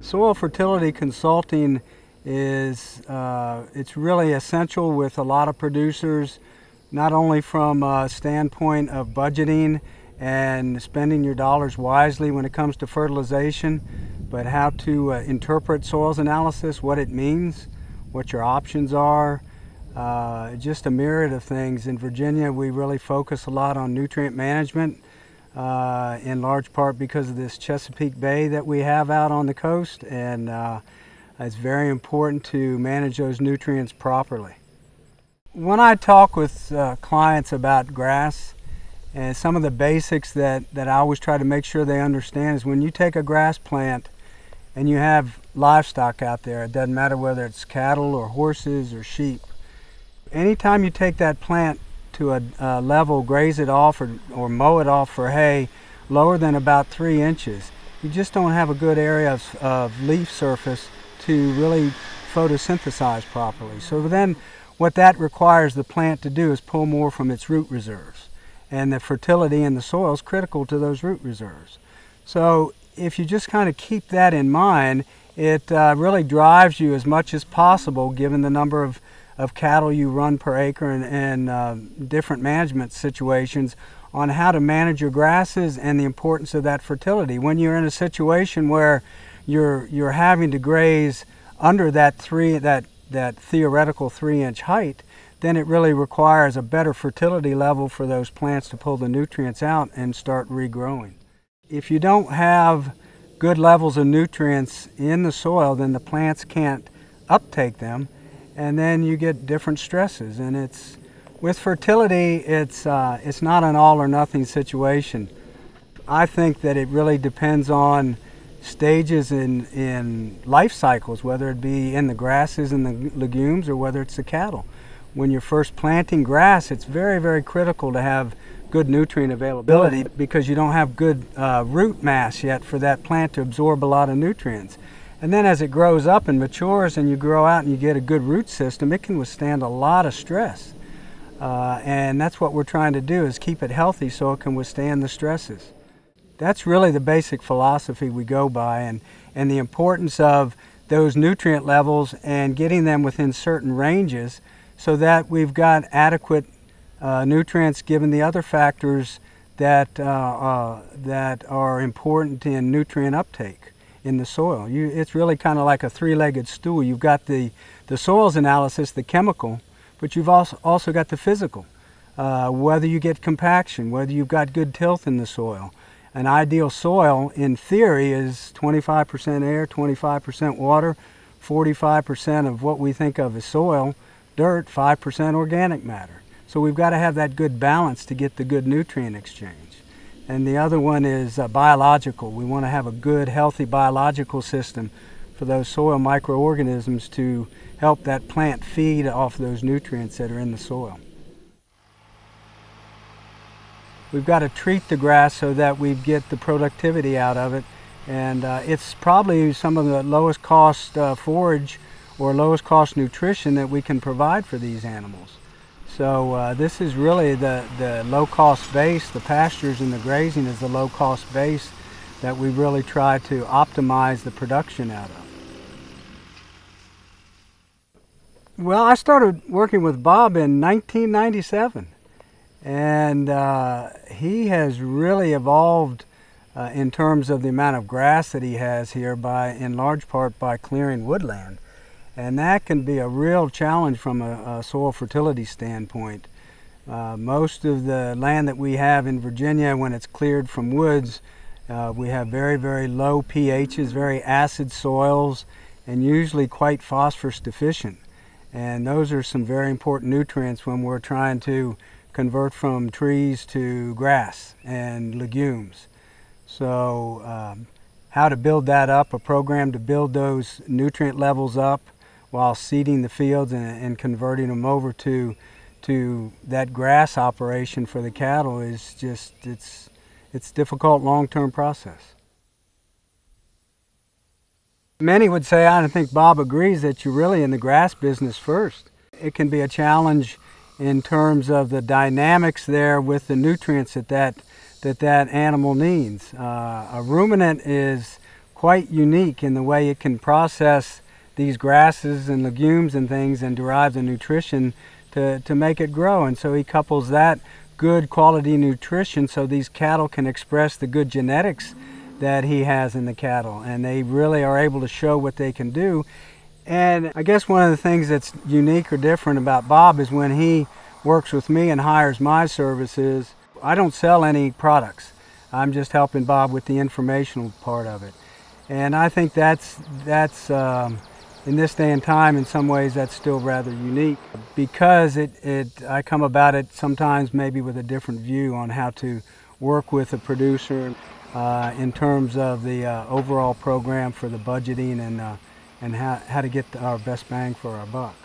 Soil fertility consulting is it's really essential with a lot of producers, not only from a standpoint of budgeting and spending your dollars wisely when it comes to fertilization, but how to interpret soils analysis, what it means, what your options are, just a myriad of things. In Virginia, we really focus a lot on nutrient management, in large part because of this Chesapeake Bay that we have out on the coast, and it's very important to manage those nutrients properly. When I talk with clients about grass, and some of the basics that I always try to make sure they understand is when you take a grass plant and you have livestock out there, it doesn't matter whether it's cattle or horses or sheep, anytime you take that plant to a level, graze it off or mow it off for hay lower than about 3 inches, you just don't have a good area of leaf surface to really photosynthesize properly. So then what that requires the plant to do is pull more from its root reserves. And the fertility in the soil is critical to those root reserves. So if you just kind of keep that in mind, it really drives you as much as possible, given the number of cattle you run per acre and different management situations, on how to manage your grasses and the importance of that fertility. When you're in a situation where you're having to graze under that theoretical 3-inch height, then it really requires a better fertility level for those plants to pull the nutrients out and start regrowing. If you don't have good levels of nutrients in the soil, then the plants can't uptake them, and then you get different stresses. And with fertility, it's not an all or nothing situation. I think that it really depends on stages in life cycles, whether it be in the grasses and the legumes or whether it's the cattle. When you're first planting grass, it's very, very critical to have good nutrient availability because you don't have good root mass yet for that plant to absorb a lot of nutrients. And then as it grows up and matures and you grow out and you get a good root system, it can withstand a lot of stress. And that's what we're trying to do, is keep it healthy so it can withstand the stresses. That's really the basic philosophy we go by, and the importance of those nutrient levels and getting them within certain ranges so that we've got adequate nutrients given the other factors that are important in nutrient uptake in the soil. It's really kind of like a three-legged stool. You've got the soils analysis, the chemical, but you've also got the physical. Whether you get compaction, whether you've got good tilth in the soil. An ideal soil, in theory, is 25% air, 25% water, 45% of what we think of as soil, dirt, 5% organic matter. So we've got to have that good balance to get the good nutrient exchange. And the other one is biological. We want to have a good, healthy biological system for those soil microorganisms to help that plant feed off those nutrients that are in the soil. We've got to treat the grass so that we get the productivity out of it, and it's probably some of the lowest cost forage or lowest cost nutrition that we can provide for these animals. So this is really the low cost base. The pastures and the grazing is the low cost base that we really try to optimize the production out of. Well, I started working with Bob in 1997. And he has really evolved in terms of the amount of grass that he has here in large part by clearing woodland. And that can be a real challenge from a soil fertility standpoint. Most of the land that we have in Virginia, when it's cleared from woods, we have very, very low pHs, very acid soils, and usually quite phosphorus deficient. And those are some very important nutrients when we're trying to convert from trees to grass and legumes. So how to build that up, a program to build those nutrient levels up while seeding the fields and converting them over to that grass operation for the cattle is just, it's difficult long-term process. Many would say, I think Bob agrees, that you're really in the grass business first. It can be a challenge in terms of the dynamics there with the nutrients that animal needs. A ruminant is quite unique in the way it can process these grasses and legumes and things and derive the nutrition to make it grow. And so he couples that good quality nutrition so these cattle can express the good genetics that he has in the cattle, and they really are able to show what they can do. And I guess one of the things that's unique or different about Bob is when he works with me and hires my services, I don't sell any products. I'm just helping Bob with the informational part of it. And I think that's in this day and time, in some ways, that's still rather unique because I come about it sometimes maybe with a different view on how to work with a producer in terms of the overall program for the budgeting and how to get our best bang for our buck.